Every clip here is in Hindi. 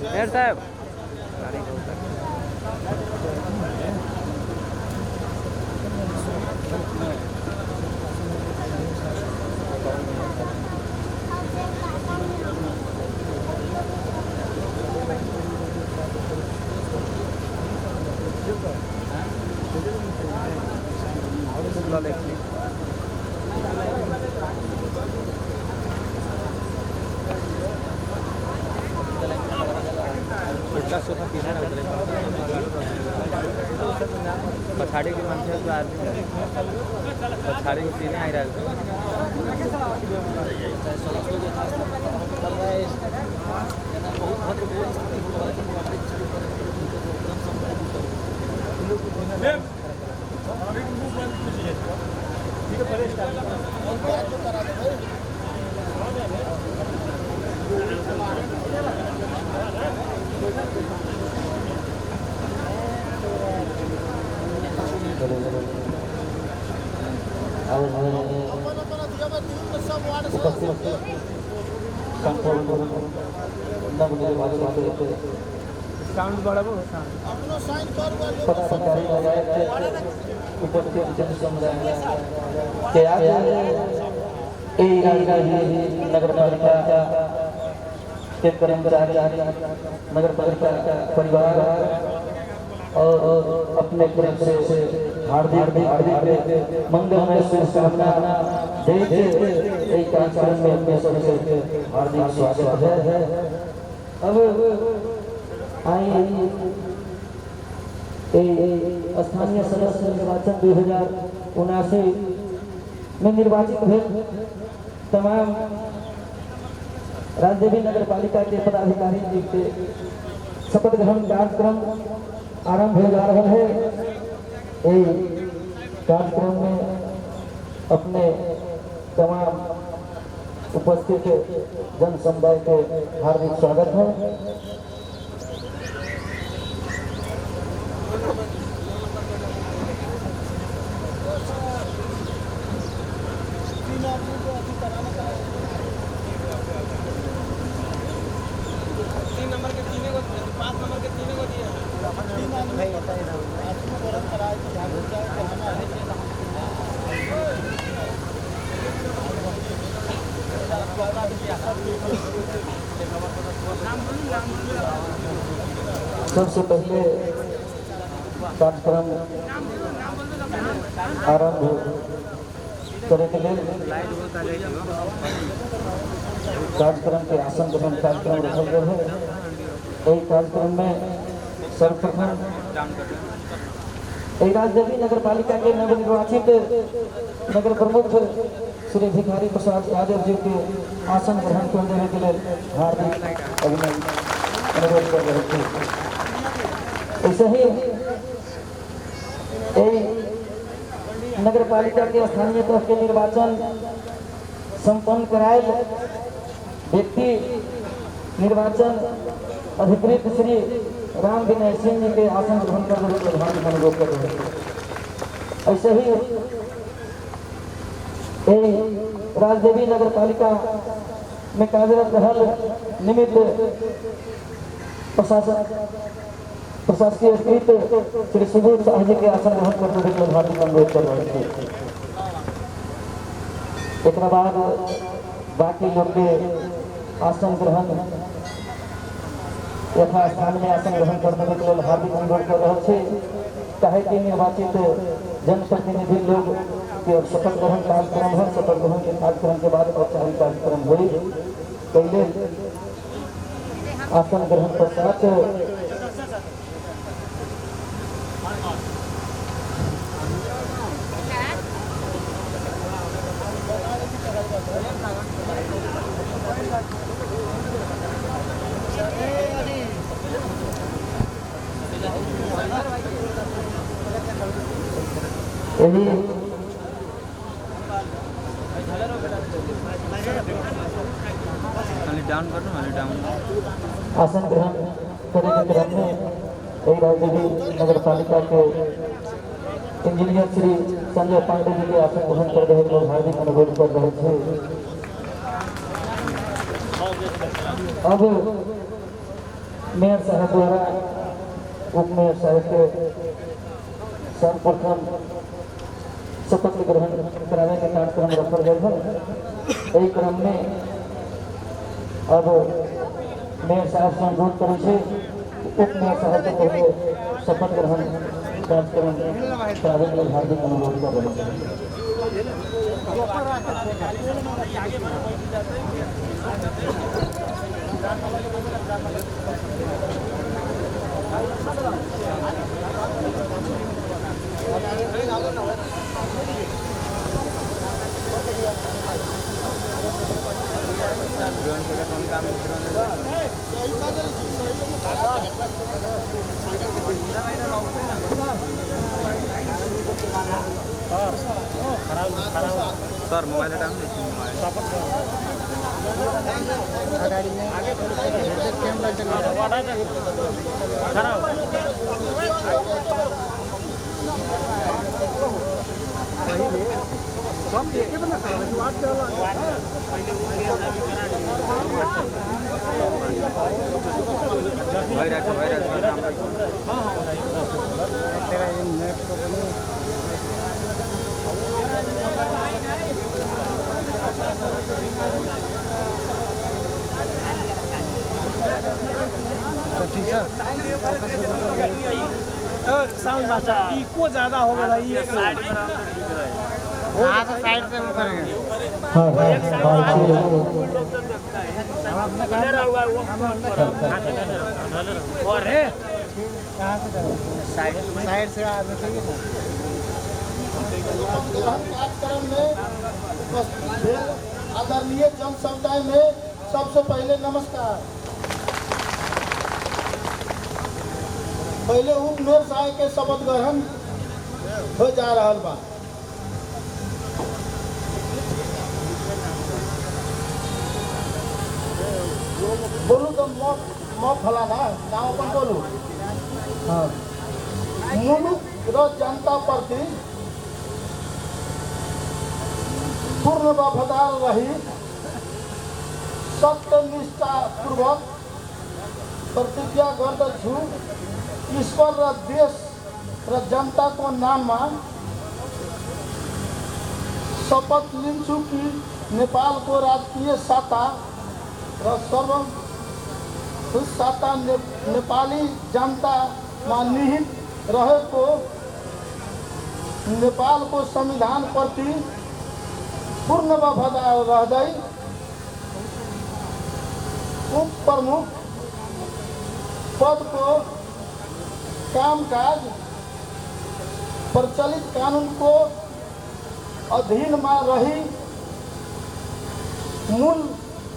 मेयर साहब पछाड़ी की मनसे तो आदमी पछाड़ी की सीने आई रहा साउंड बढ़ाबो अपनो साइन कर पदाधिकारी उपस्थित जन समुदाय के आज नगर पालिका के कर्मचारी नगर पालिका परिवार और अपने तरफ से हार्दिक मंगलमय शुभकामना देते एक कार्यक्रम में अपने सबसे हार्दिक स्वागत है। अब आइए स्थानीय सदस्य निर्वाचन 2079 में निर्वाचित हुए तमाम राजदेवी नगर पालिका के पदाधिकारी जी के शपथ ग्रहण कार्यक्रम आरंभ हो जा रहा है। कार्यक्रम में अपने तमाम उपस्थित जन समुदाय के हार्दिक स्वागत है। सबसे पहले कार्यक्रम आरंभ करने के लिए कार्यक्रम के आसन ग्रहण कार्यक्रम रखा गया है। यही कार्यक्रम में सर्वप्रथम राजदेवी नगर पालिका के नवनिर्वाचित नगर प्रमुख श्री भिखारी प्रसाद यादव जी के आसन ग्रहण करने के लिए हार्दिक अनुरोध कर रहे थे। ऐसे ही नगर पालिका के स्थानीय तौर के निर्वाचन संपन्न कराए व्यक्ति निर्वाचन अधिकृत श्री राम विनय सिंह जी के आसन ग्रहण करने के लिए अनुरोध कर रहे थे। ऐसे ही राजदेवी नगर पालिका में कार्यरत रहल निमित्त प्रशासकीय अधिकृत श्री सुबोध शाह जी के आसन ग्रहण करने के लिए अनुरोध कर रहे थे। एक बाद बाकी लोग के आसन ग्रहण यथास्थान में आसन ग्रहण करने के लिए हार्दिक अनुरोध कर रहे थे। चाहे कि निर्वाचित जनप्रतिनिधि लोग के शपथ ग्रहण कार्यक्रम है। शपथ ग्रहण के कार्यक्रम के बाद औपचारिक कार्यक्रम हुई। पहले आसन ग्रहण पश्चात आसन ग्रहण करने के क्रम में राजदेवी नगर पालिका के इंजीनियर श्री संजय पांडे जी के आसन ग्रहण कर रहे लोग हार्दिक अनुरोध कर रहे थे। अब मेयर साहब द्वारा उप मेयर साहब के सर्वप्रथम शपथ ग्रहण कराने का कार्यक्रम रखल गए है। यही क्रम में अब मेयर साहब से अनुरोध करे उप मेयर साहब के पहले शपथ ग्रहण कार्यक्रम कराने के लिए हार्दिक अनुरोध कर रहे हैं। सर मोबाइल टाइम साउंड बचा इको ज्यादा हो गया ये साइड में हां तो साइड से वो करेंगे हां और है कहां से साइड से आना चाहिए ना कार्यक्रम में आदरणीय जन समुदाय में सबसे पहले नमस्कार। पहले उप मेयर साहब के शपथ ग्रहण हो जा रहा बा। बोलू तो मौत फलाना नाम अपन बोलू। हाँ मुलुक र जनता प्रति पूर्ण वफादार रही सत्यनिष्ठा पूर्वक प्रतिज्ञा गर्दछु। ईश्वर र देश र जनता को नाम में शपथ लिन्छु कि नेपाल को राजकीय सत्ता र सर्व सत्ता नेपाली जनता में निहित रहेको नेपाल को संविधान प्रति पूर्ण वफादार रहँदै उप प्रमुख पद को कामकाज प्रचलित कानून को अधीन में रही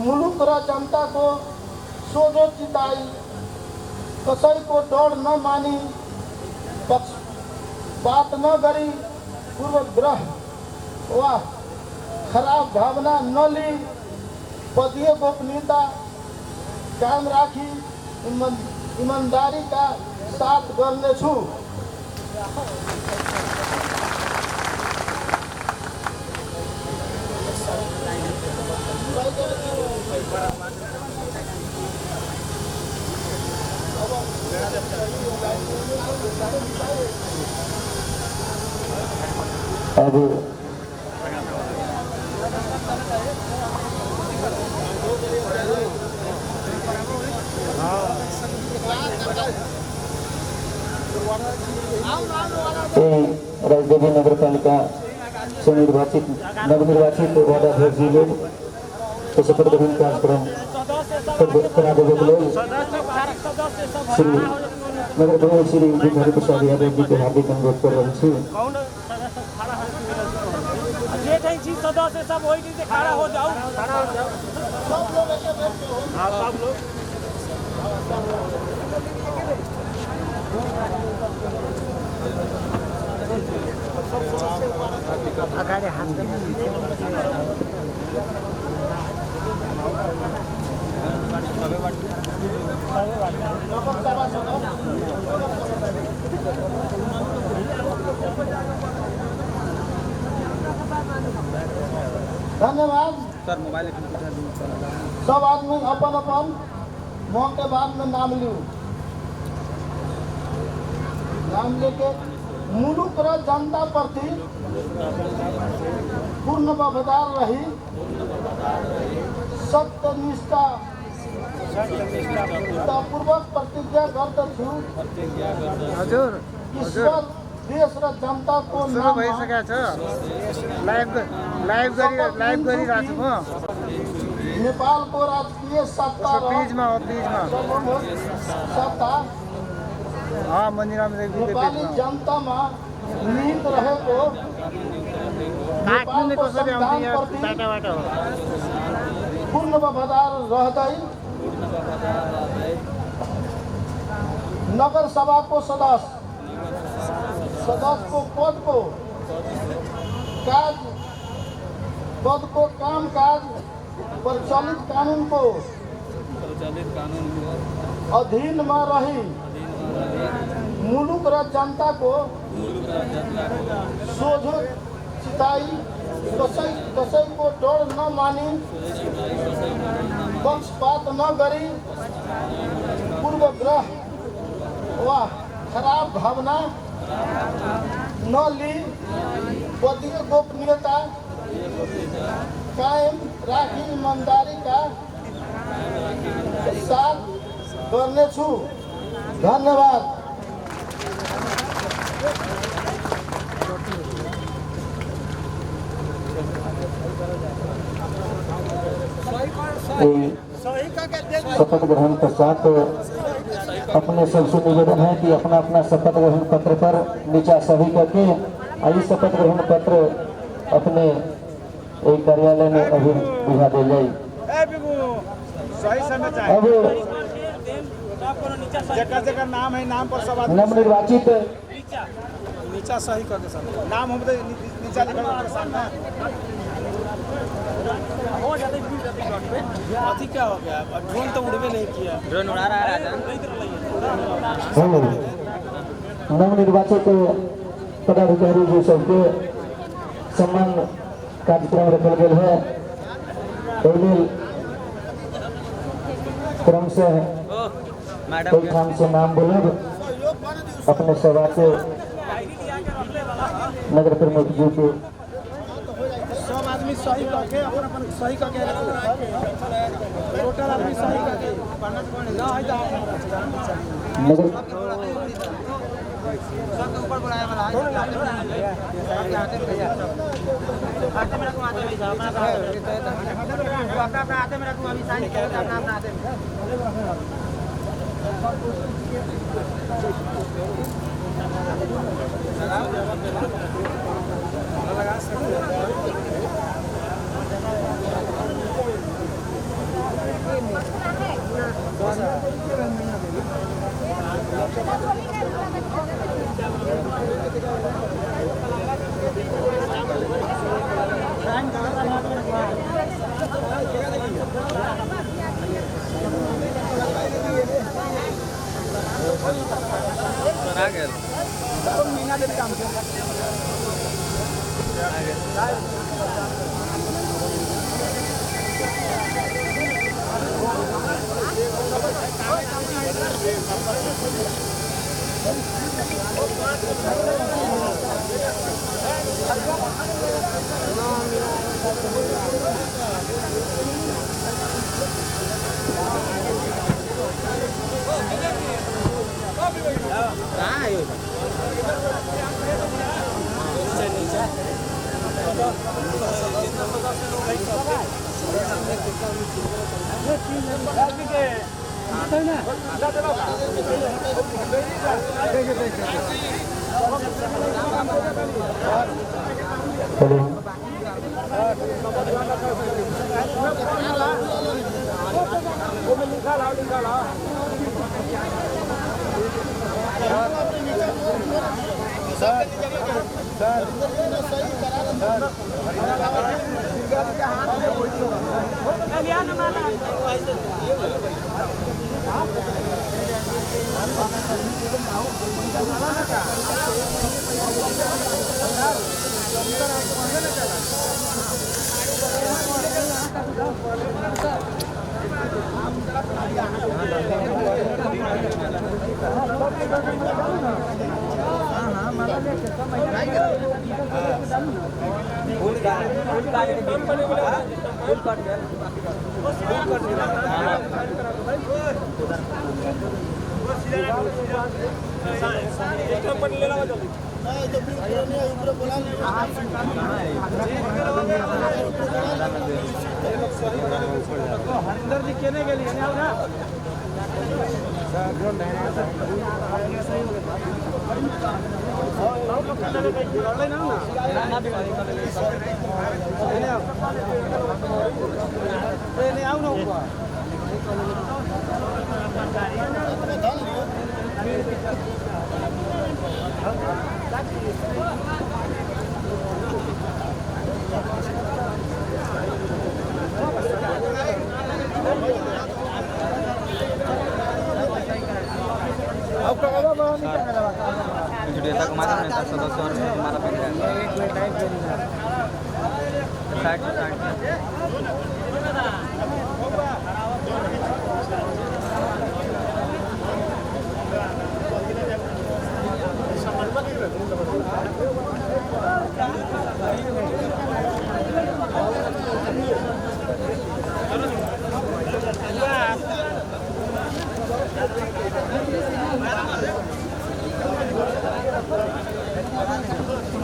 मुलुक र जनता को सोझो चिताई कसै को डर न मानी बात न गरी पूर्वग्रह वा खराब भावना न ली पदीय गोपनीयता कायम राखी ईमानदारी का साथ करने छु। अब राजदेवी नगर पालिका से निर्वाचित नवनिर्वाचित वार्ड अध्यक्ष जी लोग तो शपथ ग्रहण कार्यक्रम करा देवे के लिए श्री नगर प्रमुख श्री हरि प्रसाद यादव जी के हार्दिक अनुरोध कर रहे हैं। सदस्य सब वही से खड़ा हो जाओ सब लोग अगाडि हात धन्यवाद। सर मोबाइल सब आदमी अपन अपन मुँह के बाद में नाम लियो। नाम लेके मुलुक र जनता प्रति पूर्ण वफादार रही सत्यनिष्ठा पूर्वक प्रतिज्ञा गर्दछु। हजुर ईश्वर देश र जनता को सुरु भइसकेको छ। लाइभ गरिरहेको छु म। नेपाल को राजकीय सत्ता र पेजमा हो पेजमा। सर्वोच्च सत्ता मन्दिरमा नेपाली जनतामा निहित रहेको काट्नु नेपालको कसरी आउँछ संविधान यहाँ प्रति बाटाबाट हो। पूर्ण वफादार रहँदै नगर सभा को सदस्य को पद को कामकाज प्रचलित कानून को अधीन में रही मुलुक र जनता को सोझो चिताई कसै को डर न मानी पक्षपात न गरी पूर्वग्रह वा खराब भावना न ली पदीय गोपनीयता कायम राखी ईमानदारी का साथ गर्नेछु। धन्यवाद। शपथ ग्रहण पश्चात अपने सबसे निवेदन है कि अपना अपना शपथ ग्रहण पत्र पर नीचा सही करके आई शपथ ग्रहण पत्र अपने एक कार्यालय में अभी बुझा दे जाए। अब जगह नाम है, नाम पर सब नवनिर्वाचित नीचा सही कर दे सर। नाम हम नीचा लिखा सामने हो जाते अथी क्या हो गया। ड्रोन तो उड़वे नहीं किया। ड्रोन उड़ा रहा है नवनिर्वाचित पदाधिकारी जो सबके सम्मान कार्यक्रम रखल गया है। पहले क्रम से मैडम ठाम से नाम बोलब अपने सभा के नगर प्रमुख जी के सब आदमी सही करके अपन सही करके टोटल आदमी सही करके ऊपर बढ़ाया हरिंदर जी केने के लिए ना जुड़िया तक मारा नहीं था सदस्य और हमारा पड़ गया साइड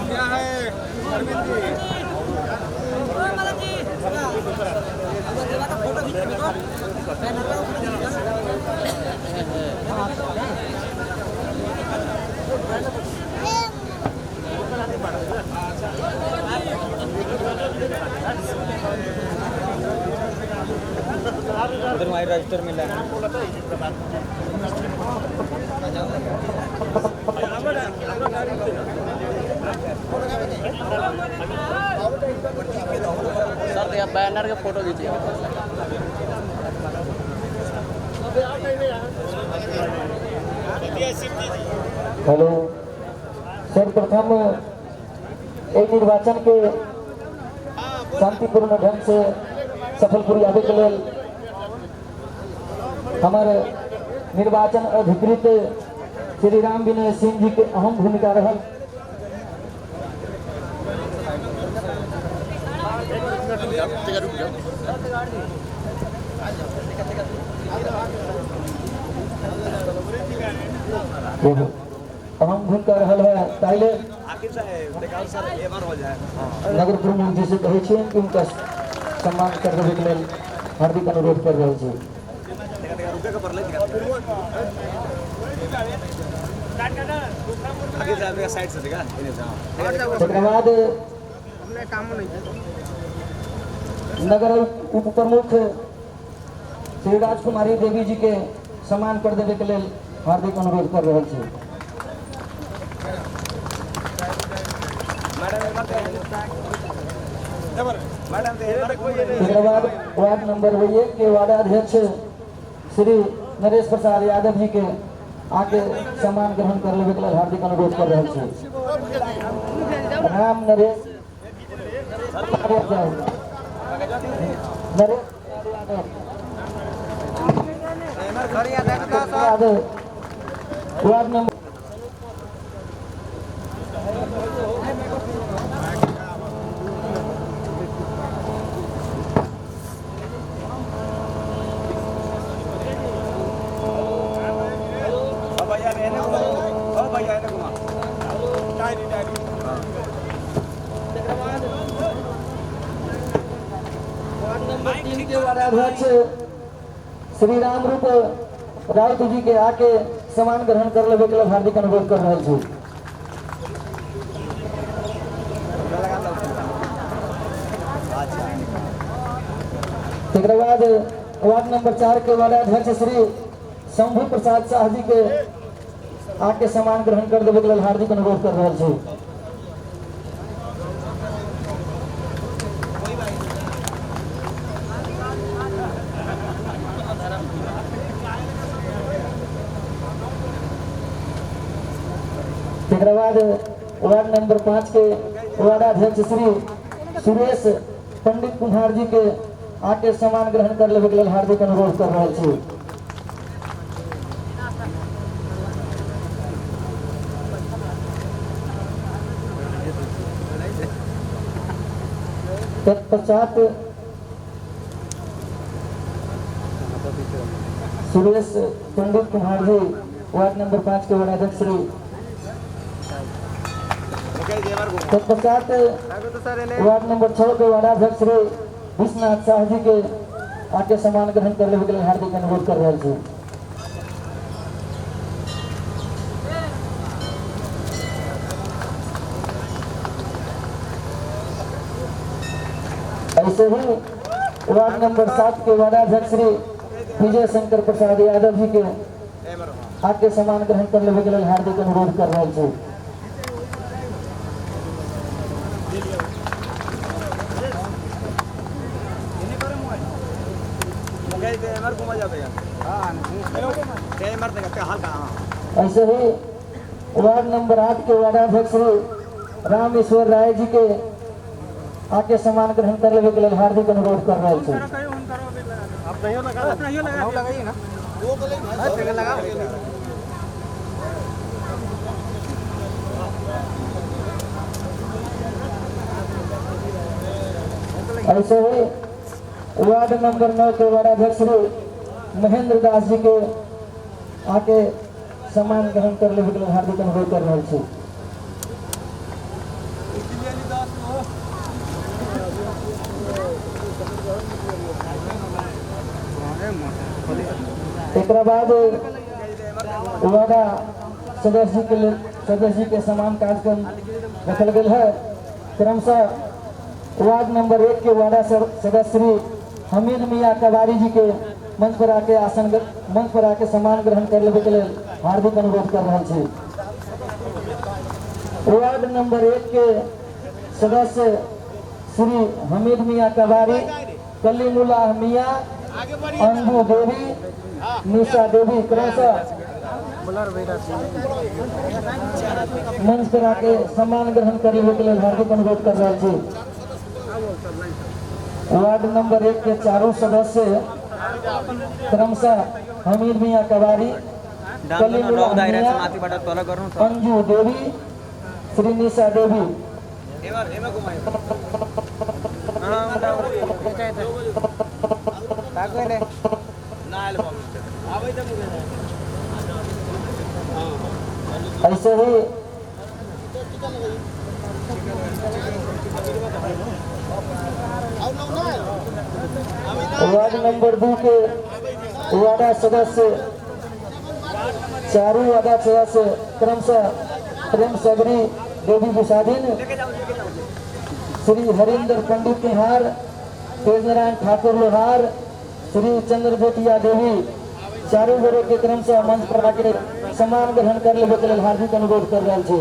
क्या है अरविंद उधर हमारे रजिस्टर मिल रहा है सर तो बैनर के फोटो खींचिए हेलो। सर्वप्रथम एक निर्वाचन के शांतिपूर्ण ढंग से सफलपुर आवे के लेल हमारे निर्वाचन अधिकृत श्री राम विनय सिंह जी के अहम भूमिका रहल। अहम भूमिका रहल है। पहले नगर प्रमुख जी से कहे कि उनका सम्मान कर देवे के लेल हार्दिक अनुरोध कर रहे हैं। बाद नगर उप प्रमुख श्री राजकुमारी देवी जी के सम्मान कर देवे के लेल हार्दिक अनुरोध कर रहे हैं। बाद वार्ड नंबर 1 के वार्डाध्यक्ष श्री नरेश प्रसाद यादव जी के आके सम्मान ग्रहण कर लेवे के लेल हार्दिक अनुरोध कर रहे हैं। राम नरेश यादव वार्ड नंबर अध्यक्ष श्री राम रूप राउत जी के आके सम्मान ग्रहण कर लेवे के लिए हार्दिक अनुरोध कर रहे हैं। एक बाद वार्ड नंबर 4 के वार्डाध्यक्ष श्री शंभू प्रसाद शाह जी के आके सम्मान ग्रहण कर देवे के लिए हार्दिक अनुरोध कर रहे हैं। बाद वार्ड नंबर 5 के वार्डाध्यक्ष श्री सुरेश पंडित कुमार जी के आके सम्मान ग्रहण कर लेवे के लिए हार्दिक अनुरोध कर रहे हैं। तत्पश्चात सुरेश पंडित कुमार जी वार्ड नंबर 5 के वार्डाध्यक्ष श्री। तत्पश्चात वार्ड नंबर 6 के वार्डाध्यक्ष श्री विश्वनाथ शाह जी के आके सम्मान ग्रहण करने के लिए हार्दिक अनुरोध कर रहे थे। ऐसे ही वार्ड नंबर 7 के वार्डाध्यक्ष श्री विजय शंकर प्रसाद यादव जी के आके सम्मान ग्रहण करने के लिए हार्दिक अनुरोध कर रहे थे। ऐसे ही वार्ड नंबर 8 के वार्डाध्यक्ष श्री रामेश्वर राय जी के आके सम्मान ग्रहण करने के लिए हार्दिक अनुरोध कर रहे थे। ऐसे ही वार्ड नंबर 9 के वार्डाध्यक्ष श्री महेंद्र दास जी के आके सम्मान ग्रहण करने के लिए हार्दिक अनुरोध कर रहे थे। एक बाद वार्डा सदस्य जी के समान कार्यक्रम रखल गया है। क्रमशः वार्ड नंबर 1 के वार्डा सदस्य श्री हमीद मियाँ कबारी जी के मंच पर आके सम्मान ग्रहण करने के लिए हार्दिक अनुरोध कर रहे थे। वार्ड नंबर 1 के सदस्य श्री हमीद मियाँ कबारी, कलीमुल्लाह मियाँ, अंजू देवी, निशा देवी क्रमशः मंच पर आके सम्मान ग्रहण करने के लिए हार्दिक अनुरोध कर रहे थे। वार्ड नंबर 1 के चारों सदस्य क्रमशः हमीद मियाँ कबारी, कलीमुल्लाह मियाँ, अंजू देवी, श्री निशा देवी ऐसे ही वार्ड नंबर 2 के वार्डा सदस्य चारों वार्डा सदस्य क्रमशः प्रेम सबरी देवी विसाधीन, श्री हरिंदर पंडित तिहार, तेज नारायण ठाकुर लोहार, श्री चंद्र बेटिया देवी चारों गोरे के क्रमशः मंच पर आके सम्मान ग्रहण करने के लिए हार्दिक अनुरोध कर रहे थे।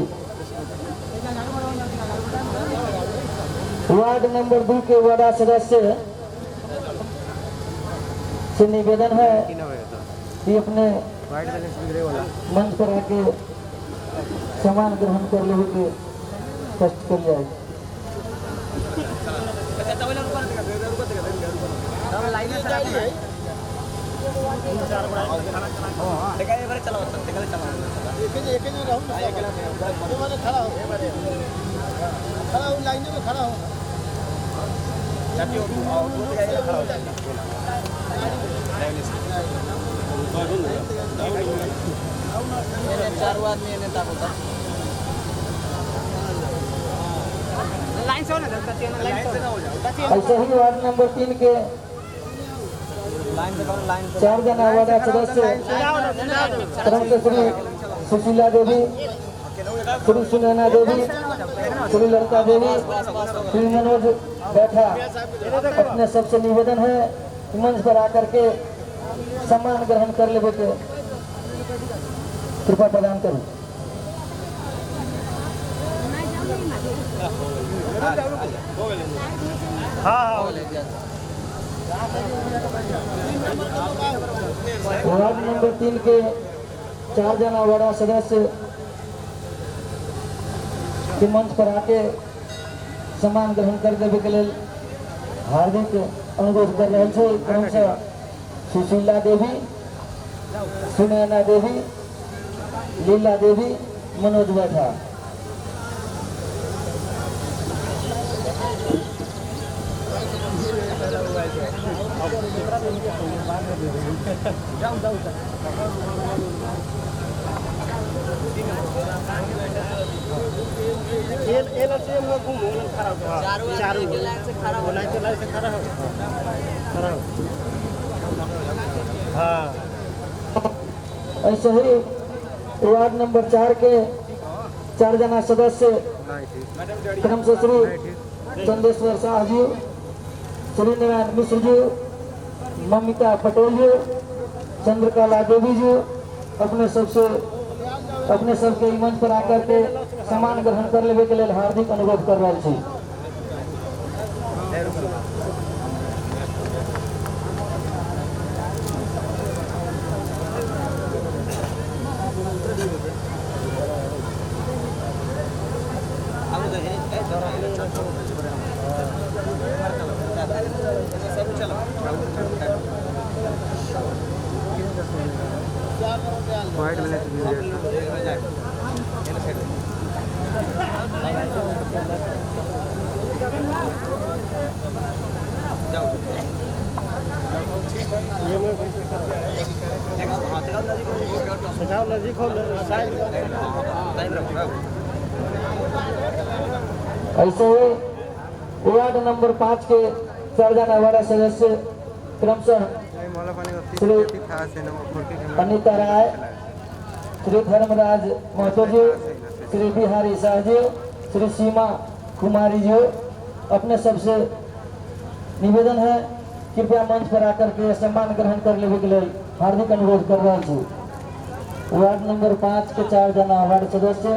वार्ड नंबर 2 के वार्डा सदस्य से निवेदन है कि अपने मंच पर आके सम्मान ग्रहण कर ले के कष्ट कर जाए। ऐसे ही वार्ड नंबर 3 के 4 जना वार्डा सदस्य क्रमशः श्री सुशीला देवी, श्री सुनैना देवी, श्री ललिता देवी, श्री मनोज बैठा अपने सबसे निवेदन है कि मंच पर आकर के सम्मान ग्रहण कर ले के कृपा प्रदान करूं। वार्ड नंबर 3 के 4 जना वार्डा सदस्य के मंच पर आके सम्मान ग्रहण कर देवे के लिए हार्दिक अनुरोध कर रहे थे। क्रमशः सुशीला देवी, सुनैना देवी, लीला देवी, मनोज बैठा। ये ना से हम घूमो ना खड़ा हो चारों के लाइन से खड़ा होना लाइन से खड़ा हो हाँ ऐसे ही वार्ड नंबर 4 के 4 जना सदस्य क्रम से श्री चंदेश्वर शाह जी, श्री नारायण मिश्र जी, ममिता पटेल जी, चंद्रकला देवी जी अपने सबके मंच पर आकर के सम्मान ग्रहण कर लेवे के लिए हार्दिक अनुरोध कर रहा छी। नजदीक हो ऐसे ही वार्ड नंबर 5 के 4 जना वार्ड सदस्य क्रमशः श्री अनिता राय, श्री धर्मराज महतो जी, श्री बिहारी शाह जी, श्री सीमा कुमारी जी अपने सबसे निवेदन है कृपया मंच पर आकर के सम्मान ग्रहण कर लेवे के लिए हार्दिक अनुरोध कर रहा हूँ। वार्ड नंबर 5 के 4 जना वार्ड सदस्य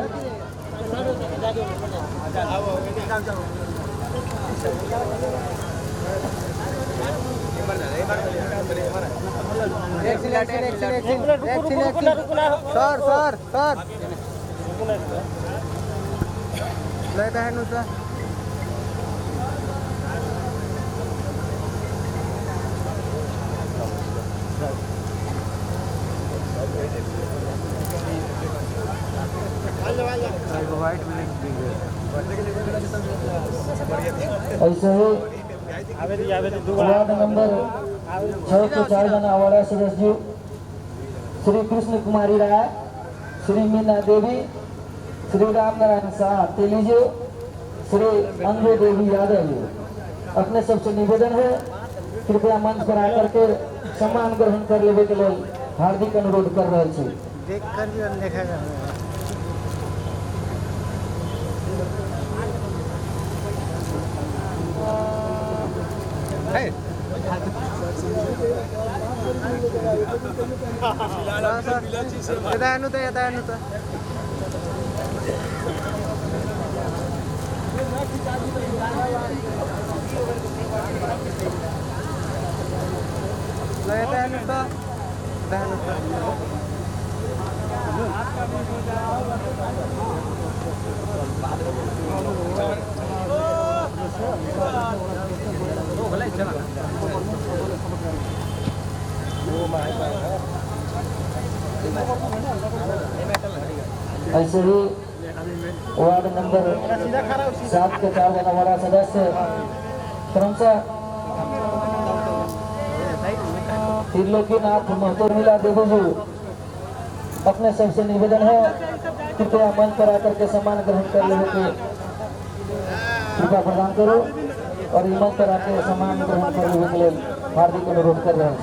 ऐसे ही वार्ड नंबर 6 के 4 जना वार्ड सदस्य श्री कृष्ण कुमारी राय, श्री मीना देवी, श्री राम नारायण शाह तेली जी, श्री अंजू देवी यादव जी अपने सबसे निवेदन है कृपया मंच पर आकर के सम्मान ग्रहण कर लेवे के लिए हार्दिक अनुरोध कर रहे छी। देख कर भी देखेगा ऐसे ही वार्ड नंबर 7 के 4 जना वार्ड सदस्य क्रमशः त्रिलोकीनाथ महतो मिला देवी जी अपने सबसे निवेदन है कृपया मंच पर आकर के सम्मान ग्रहण कर लेने के कृपा प्रदान करो और मंच पर आकर सम्मान ग्रहण कर लेने के लिए हार्दिक अनुरोध कर रहे हैं।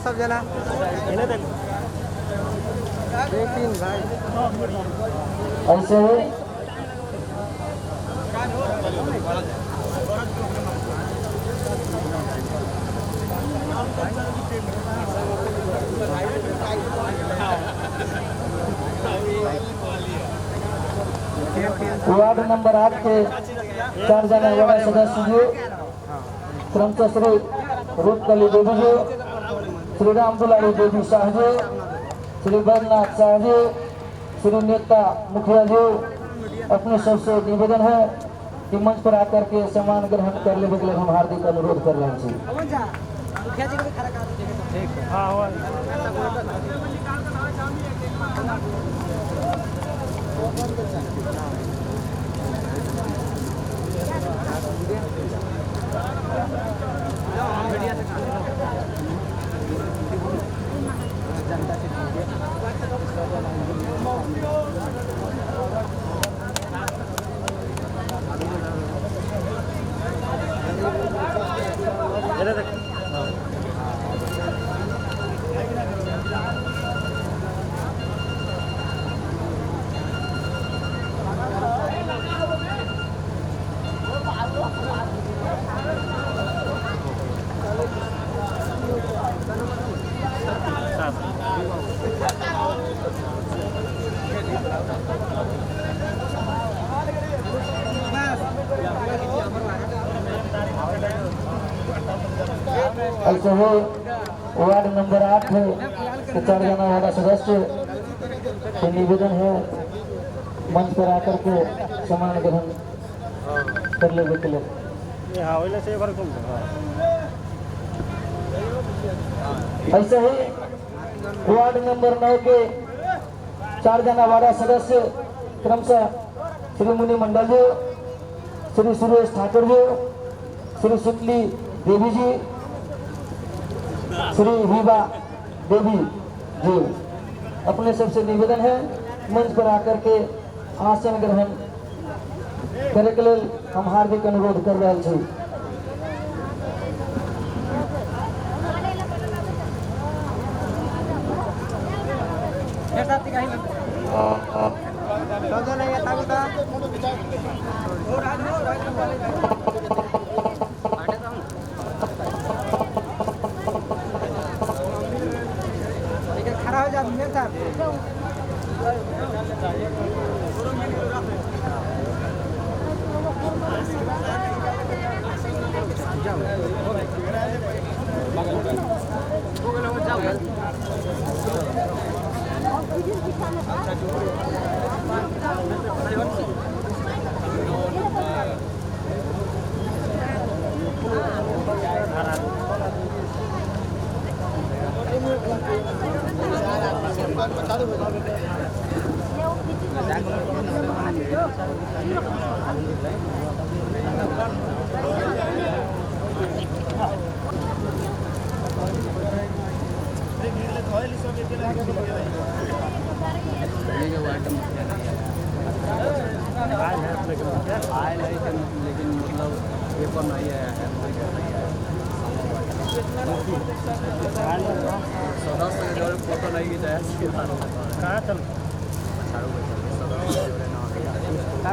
सब जना ऐसे ही वार्ड नंबर 8 के 4 जना वार्ड सदस्य जी क्रमशः श्री रूपकली देवी जी, श्री राम दुलारी देवी शाह जी, श्री बैद्यनाथ शाह जी, श्री नेता मुखिया जी अपने सबसे निवेदन है कि मंच पर आकर के सम्मान ग्रहण कर लेने के लिए हम हार्दिक अनुरोध कर रहे हैं। हाँ हुआ ऐसे ही वार्ड नंबर 8 के 4 जना वार्ड सदस्य से निवेदन है मंच पर आकर के सम्मान ग्रहण कर लेने के लिए। ऐसे ही वार्ड नंबर 9 के 4 जना वार्ड सदस्य क्रमशः श्री मुनि मंडल जी, श्री सुरेश ठाकुर जी, श्री शुक्ली देवी जी, श्री हिबा देवी जी, अपने सबसे निवेदन है मंच पर आकर के आसन ग्रहण करे के लिए हम हार्दिक अनुरोध कर रहे हैं। खड़ा हो जा मेरे साथ लेकिन मतलब पेपर नहीं आया है सदस्य के जोड़े फोटो नहीं खींचा कहाँ चल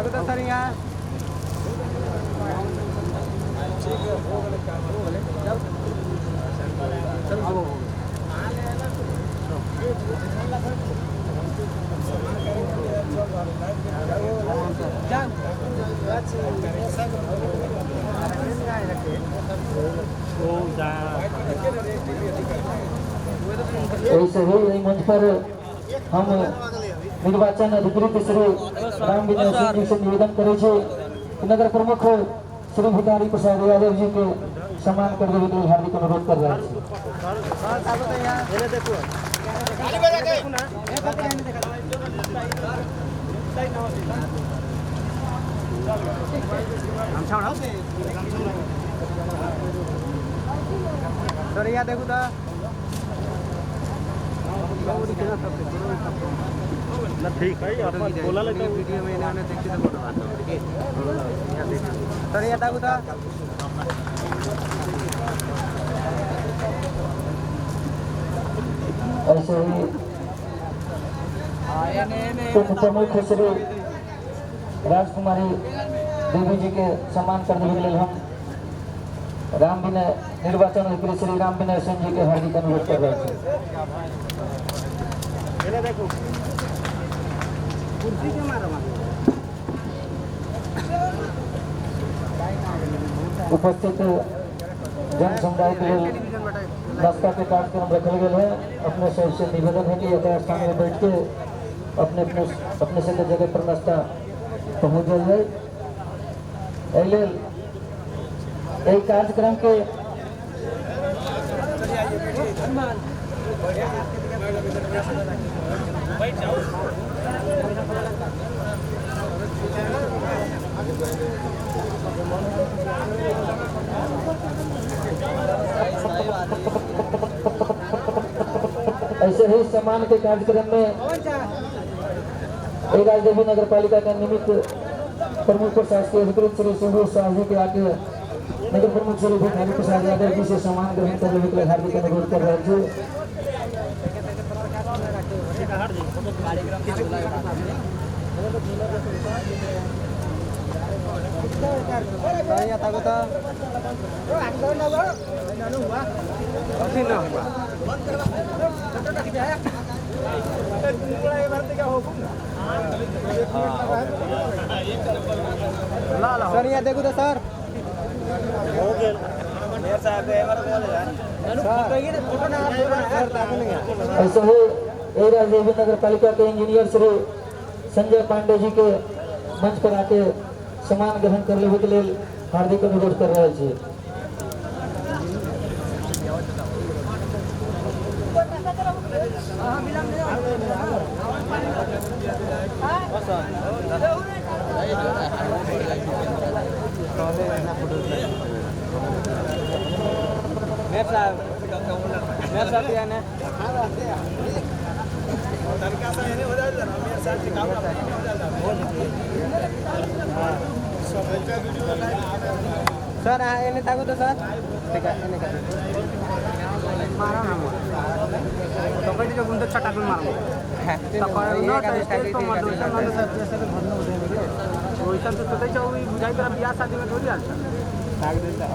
तो सर यहाँ ऐसे ही मंच पर हम निर्वाचन अधिकारी श्री राम विनय सिंह जी से निवेदन करे छे कि नगर प्रमुख श्री भिखारी प्रसाद यादव जी के सम्मान करने के लिए हार्दिक अनुरोध कर रहे सर देखो था ठीक है बोला वीडियो में इन्होंने देखी तो फोटो आता हूँ ठीक है सर ये देखो था ऐसे ही उप प्रमुख श्री राजकुमारी देवी जी के सम्मान करने के लिए हम राम विनय निर्वाचन अधिकारी श्री राम विनय सिंह जी के हार्दिक अनुरोध कर रहे थे। उपस्थित जन समुदाय के लिए नाश्ता के कार्यक्रम रखे गए हैं। अपने से निवेदन है कि यथास्थान में बैठ के अपने से जगह पर नाश्ता पहुँच जाए। कार्यक्रम के ऐसे ही सम्मान के कार्यक्रम में देवी नगर पालिका का निमित्त प्रमुख प्रशासकीय अधिकृत श्री सुबोध शाह जी के आगे नगर प्रमुख श्री भिखारी प्रसाद यादव जी से सम्मान ग्रहण करने के लिए हार्दिक अनुरोध कर रहे थे। सर यहाँ देखो तो सर ऐसे ही देवी नगर पालिका के इंजीनियर श्री संजय पांडे जी के मंच पर आके सम्मान ग्रहण करने के लिए हार्दिक अनुरोध कर रहे थे। सर एने ताको तो सर ठीक है एने का मारा ना तो कहीं जो गुंडा छटा पे मारो तो पर नो स्टेज पर मार दो सर जैसे तो भरना हो जाएगा वैसा तो सोचे जो बुझाई तरह बियाह शादी में थोड़ी आता ताक देता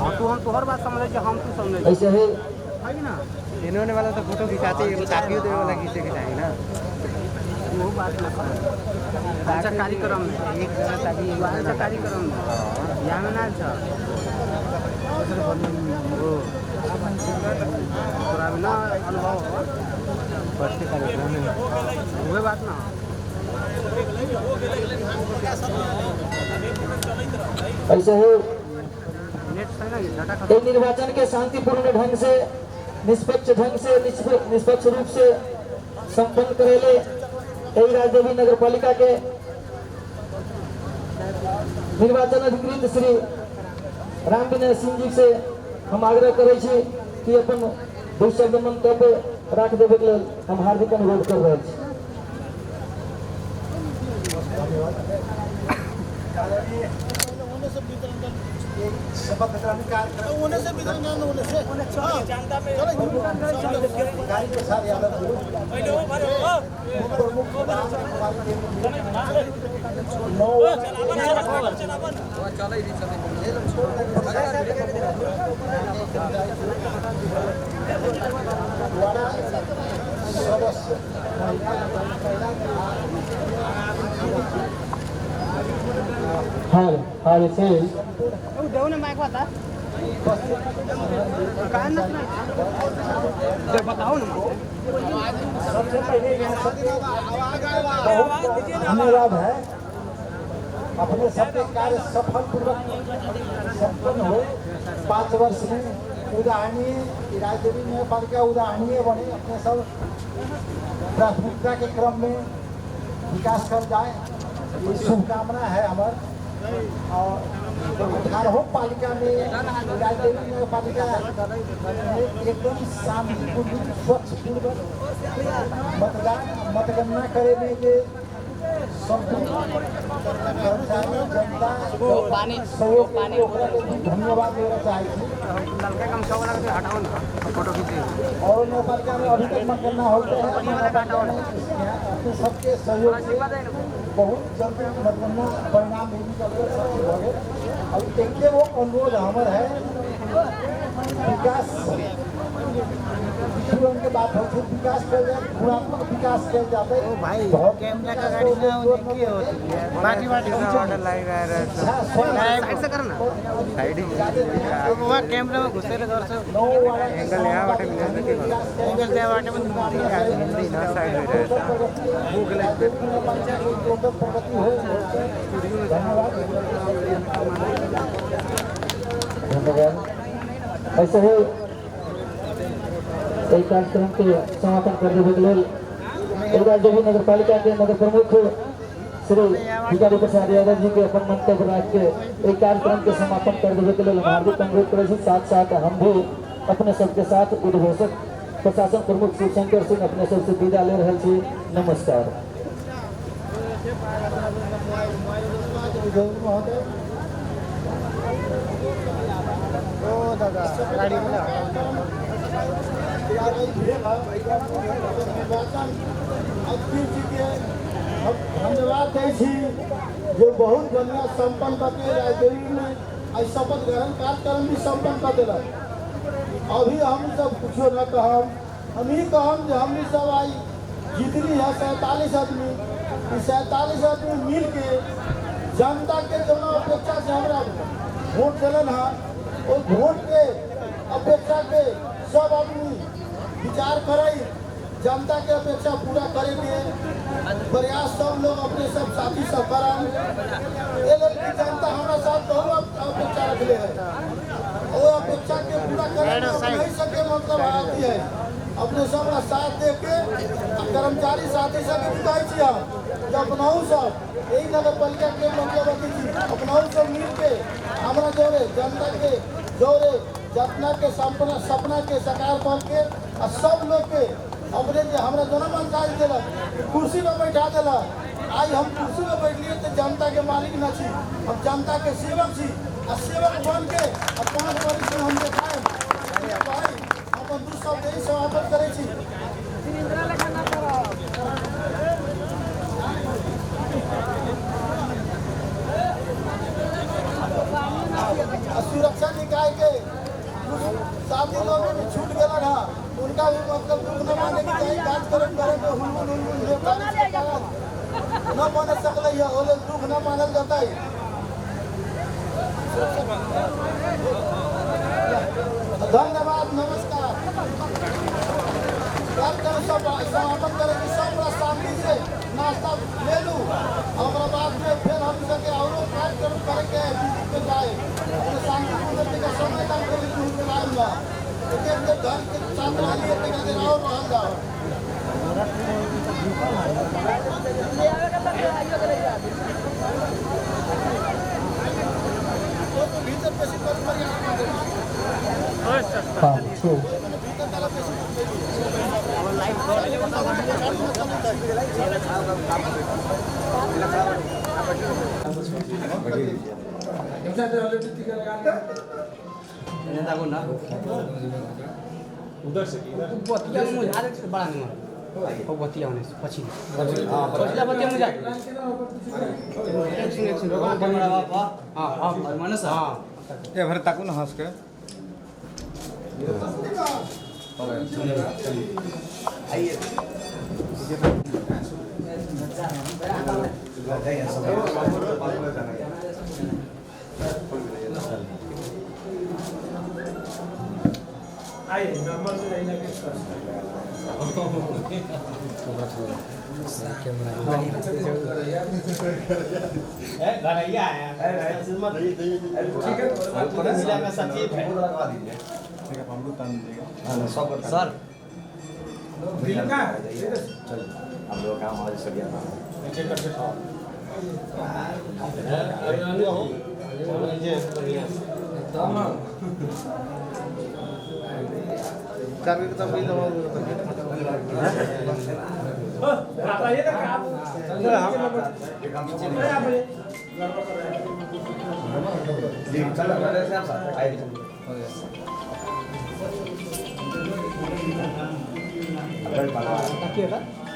हां तू हम तोहर बात समझे कि हम तू समझे ऐसे ही है ना इन्होंने वाला तो फोटो खिंचाते हैं काफी देवे वाला खींचे के चाहिए ना वो बात ना अच्छा कार्यक्रम में एक जगह शादी अच्छा कार्यक्रम में यहाँ में ना अच्छा वो पूरा ना अनुभव बढ़ते कार्यक्रम में वो बात ना ऐसे ही नेट सही ना डाटा निर्वाचन के शांतिपूर्ण ढंग से निष्पक्ष ढंग से निष्पक्ष रूप से संपन्न करेले देवी नगर पालिका के निर्वाचन अधिकृत श्री राम विनय सिंह जी से हम आग्रह करे छी कि अपन दो शब्द मंतव्य रख देवे के लिए हम हार्दिक अनुरोध कर रहे छी। शपथ कार्यक्रम होने से जनता में गाड़ी के साथ यादव हाँ से देऊ ना माइक बता कान ना बताओ ना सबसे पहले बहुत धन्यवाद है अपने सबके कार्य सफल पूर्वक संपन्न हुए 5 वर्ष में उदाहरणीय देवी नगर पालिका उदाहरणीय बने अपने सब प्राथमिकता के क्रम में विकास कर जाए ये शुभकामना है हमारे और 18 पालिका में देवी नगर पालिका एकदम शांतिपूर्ण स्वच्छ पूर्वक मतगणना करे में ये कर्मचारी जनता सहयोग धन्यवाद देना चाहिए और नगर पालिका में अभी तक मतगणना होते हैं अपने सबके सहयोग से बहुत जल्द मतगणना परिणाम मिलने का सफल हो गए। अब एक वो अनुरोध हमार है विकास के बात हो विकास कर जाए गुणात्मक विकास कर जाते भाई कैमरा का गाड़ी ना होती है बाटी बाटी का ऑर्डर लाइव आ रहा है साइड से करना साइड ही वो कैमरा में घुसे रहे दौर से एंगल यहां बाटे मिले एंगल से बाटे में हिंदी ना साइड में रहता गूगल प्रगति हो धन्यवाद। ऐसे ही एक कार्यक्रम के समापन कर देवे के लेल एक बार देवी नगर पालिका के नगर प्रमुख श्री भिखारी प्रसाद यादव जी के अपन मंतव्य रख के एक कार्यक्रम के समापन कर देवे के लिए हार्दिक अनुरोध करे छी। साथ साथ हम भी अपने सबके साथ उद्घोषक प्रशासन प्रमुख शिवशंकर सिंह अपने सबसे विदा ले रहे छी। नमस्कार। धन्यवाद दै छी जो बहुत बढ़िया संपन्न करके लाइब्रेरी में आज शपथ ग्रहण कार्यक्रम भी संपन्न कर दिलक। अभी हम सब कुछो न कहम, हम ही कहम जो हमनी सब आई जितनी है 47 आदमी, 47 आदमी मिल के जनता के जो अपेक्षा से हमारा वोट दिलन है वो वोट के अपेक्षा के सब आदमी विचार करे, जनता के अपेक्षा पूरा करे के प्रयास सब लोग अपने सब साथी सब करान। ये लोग की जनता हमारा साथ बहुत अपेक्षा रखले है, वो अपेक्षा के पूरा करे नहीं सके मतलब आती है अपने सब साथ दे के कर्मचारी साथी सब बताई छी हम अपनाऊ सब यही नगर पालिका के मतलब अपनाऊ सब मिल के हमारा जोरे जनता के जोरे जतना के सपना के साकार करके और सब लोग के अपने हमारा दोनों मंत्री दिलक कुर्सी पर बैठा दिलक। आज हम कुर्सी पर बैठलिए तो जनता के मालिक न छी, हम जनता के सेवक छी और सेवक बन के 5 वर्ष हम देखाए भाई अपन दू शब्द यही समापन करे छी। सुरक्षा निकाय के साथी लोग भी छूट गया था, उनका भी मतलब दुख न माने की चाहिए कार्यक्रम करे तो हुलमुल न मान सकल है, वो लोग दुख न मानल जाता है। धन्यवाद, नमस्कार। कार्यक्रम समापन करे की सब शांति से नाश्ता ले लूँ और बाद में फिर हम सके और कार्यक्रम करके पे जाए शांति का समय तक लाऊंगा घर के छात्रा लिए और रह जाओ। भीतर पेशी उधर से बतिया मुझा दे बड़ा नहीं वो बतिया होने से पछि पछिला बतिया मुझा एक रोगा बड़ा बाबा हां हां मानस हां ए भर ताकू न हंस के आइए आइए नंबर से नहीं लगे है घरैया है ठीक है जिला में सचिव है लगा दीजिए ठीक है हम लोग तन देगा सब सर दिलका चल हम लोग काम आज सरिया था नीचे करके चाबी तो भी दबा बताइए ना काम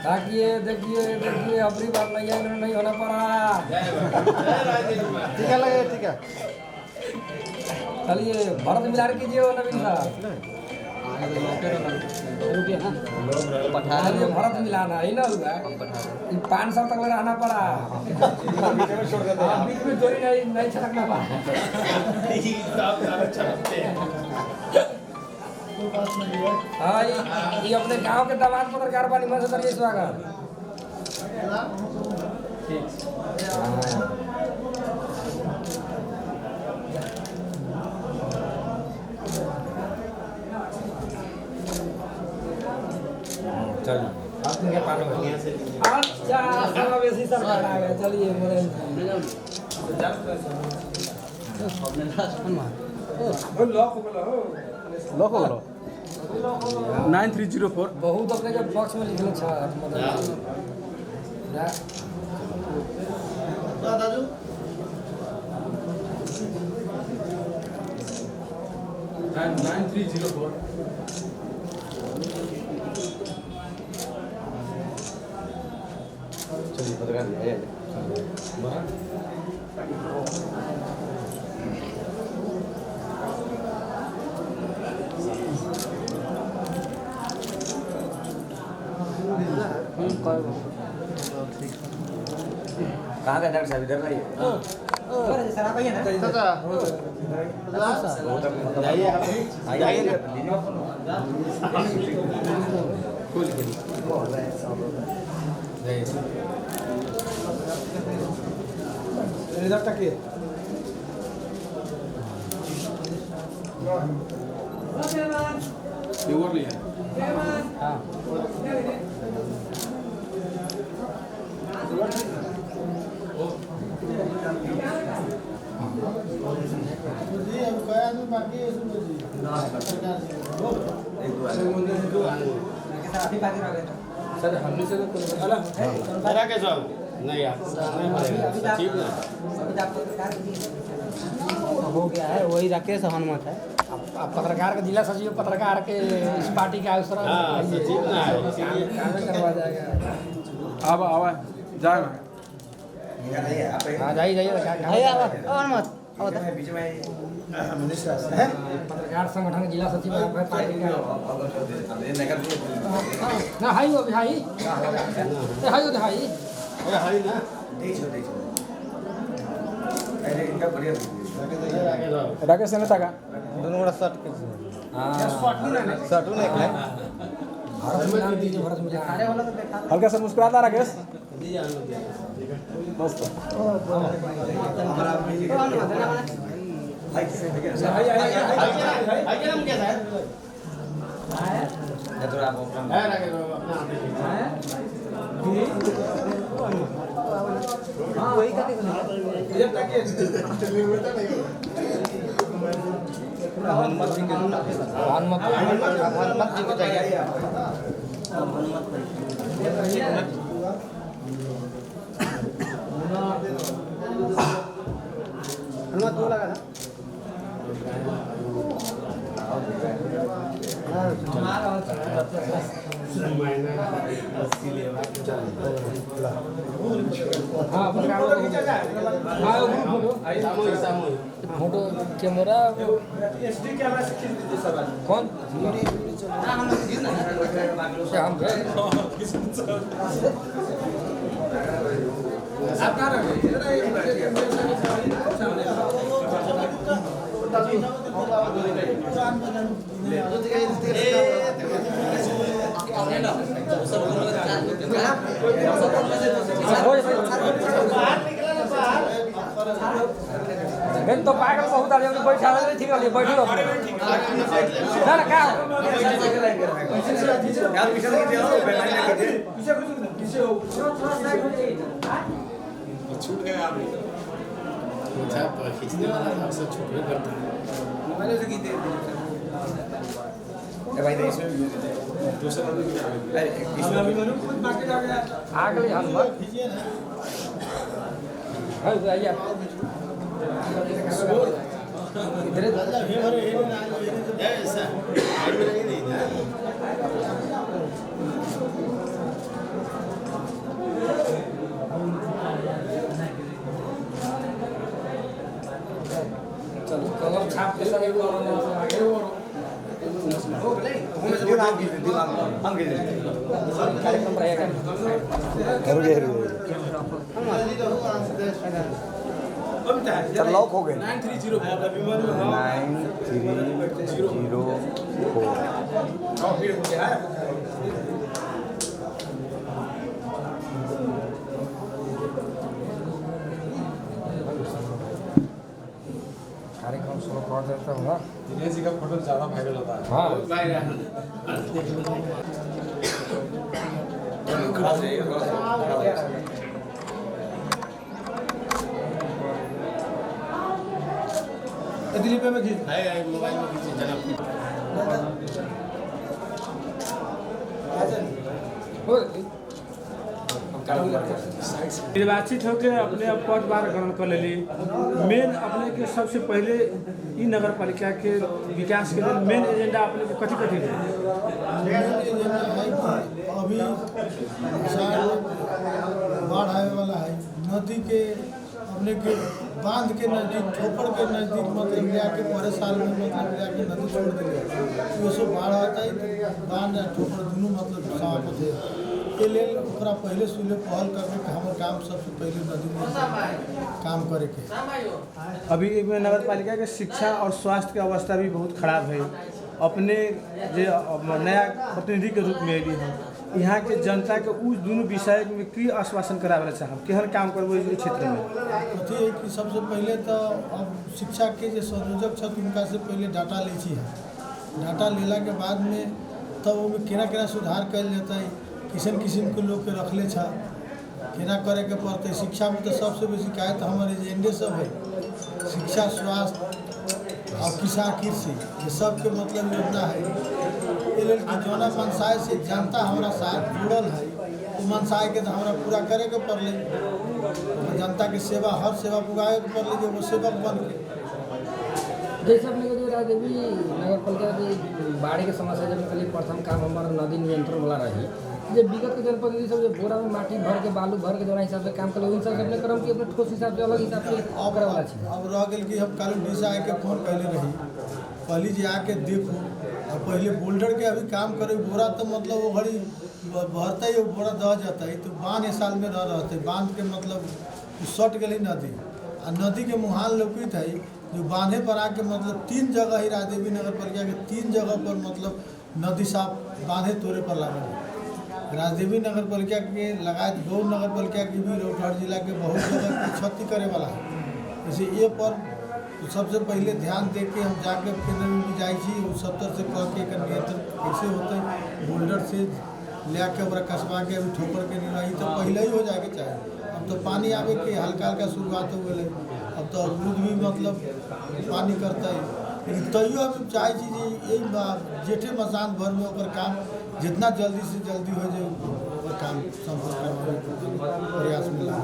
ताकिए देखिए देखिए अपनी बात नहीं होना पड़ा। ठीक है लगे ठीक है चलिए भरत मिलार कीजिए नवीन साहब चलिए भरत मिलाना ही ना हुआ 500 तक रहना पड़ा बीच में चोरी नहीं छटकना पड़ा। हाँ ये अपने गांव के दामाद पत्रकार बनी मन से करिए स्वागत। लॉक हो गलो 9304 बहुत अपने के बॉक्स में लिखल छ and 9304 चलिए पत्रकार है कहाँ का डॉक्टर साहब इधर नहीं इधर तक ये और लिया हाँ सर हमने से मेरा कैसा नहीं यार ठीक ना हो गया है वही राकेश हनुमत है अब पत्रकार का जिला सचिव पत्रकार के इस पार्टी का अवसर ठीक ना है करवा जाएगा अब आवा जाए हाँ जाइए हनुमत पत्रकार संगठन के जिला सचिव पार्टी का ना हाई वो हाई हाई वो हाई हाई ना राकेश ने तका दोनों बड़ा शर्ट के शर्ट नहीं है हल्का सा मुस्कुराता राकेश मस्त हनुमत जी को चाहिए हनुमत दो लगा ना फोटो कैमरा कौन हम मैं तो पागल बहुत आ जाऊंगी बैठा रहे ठीक है बैठो ना ना क्या छूट गए आप खींचने वाला अक्सर छूट भी करता है मोबाइल से की दे भाई इसमें दूसरा इसमें अभी मनु खुद मार्केट आ गया आगे हनुमत हां आइए इधर ऐसा चलो कलर छाप के सब एक आगे वो कार्यक्रम रहेगा चल लॉक हो गए 9304 कार्यक्रम शुरू कर देता हूँ दिनेश जी का फोटो ज्यादा वायरल होता है हाँ वायरल दिल्ली पे में मोबाइल में निर्वाचित होकर अपने पदभार ग्रहण कर लेली। मेन अपने के सबसे पहले ई नगर पालिका के विकास के लिए मेन एजेंडा अपने के कथी कथी है? अभी बाढ़ आने वाला है, नदी के अपने के बांध के नजदीक, ठोपड़ के नजदीक मतलब जाके पूरे साल में मतलब जाके नदी छोड़ देंगे, ये सब बाढ़ आता है तो बांध ठोपड़ दोनों मतलब समाप्त है। के लिए ओकरा पहले सुले पहल करके हमारे काम सबसे पहले नदी में काम करे के। अभी एक में नगर पालिका के शिक्षा और स्वास्थ्य की अवस्था भी बहुत खराब है। अपने जो नया प्रतिनिधि के रूप में अली है, यहाँ के जनता के उस दोनों विषय में की आश्वासन करावे चाहब, केहन काम करबो इस क्षेत्र में? कथी है कि सबसे पहले तो अब शिक्षा के जो संयोजक छथि उनका से पहले डाटा ले छी है, डाटा लेला के बाद में तब वो केना केना सुधार कल जाता है, किस्म किस्म के लोग के रखले छा केना करे के पड़ते। शिक्षा में तो सबसे बेसी शिकायत हमारे एजेंडे सब है, शिक्षा, स्वास्थ्य और किसान, कृषि, ये सब के मतलब योजना है। ये कि जोना मनसाय से जनता हमारा साथ जुड़ल है, तो मनसाय के तो हमारा पूरा करे के पड़े, जनता की सेवा, हर सेवा पुगाए के पड़े जो वो सेवक बन के। जैसे अपने के जो राजदेवी नगर पालिका की बाढ़ के समस्या जब निकली, प्रथम काम हमारा नदी नियंत्रण वाला रही। जब विगत के जनप्रतिनिधि सब जो बोरा में माटी भर के, बालू भर के जो हिसाब से काम करे, उन सब अपने करम की अपने ठोस हिसाब से, अलग हिसाब से करे वाला चीज। अब रह गए कि हम कल डीसा आके फोन कैले रही, पहले जी आके देखो, और पहले बोल्डर के अभी काम करे, बोरा तो मतलब वो घड़ी भरता ही, बोरा दह जाता है, तो बांध साल में रह रहते, बांध के मतलब सट गई नदी, और नदी के मुहान लौकित है जो बांधे पर आके मतलब 3 जगह ही राजदेवी नगर पालिका के 3 जगह पर मतलब नदी साफ बांधे तोड़े पर लगा। राजदेवी नगर पालिका के लगाए गौर नगर पालिका की भी रोहतास जिला के बहुत जगह की क्षति करे वाला है। जैसे ये पर तो सबसे पहले ध्यान दे के हम जाके केंद्र में भी जाए 70 से कह के नियंत्रण कैसे होते, बोल्डर से ले के कसबा के अभी ठोकर के नहीं, तो पहले ही हो जाए चाहिए। अब तो पानी आवे के हल्का हल्का शुरुआत हो गई, अब तो अवरुद्ध भी मतलब पानी करता है, लेकिन तैयो हम चाहे यही जेठे मसान भर में ओकर काम जितना जल्दी से जल्दी हो जाए काम संपर्क करने के प्रयास में लगा।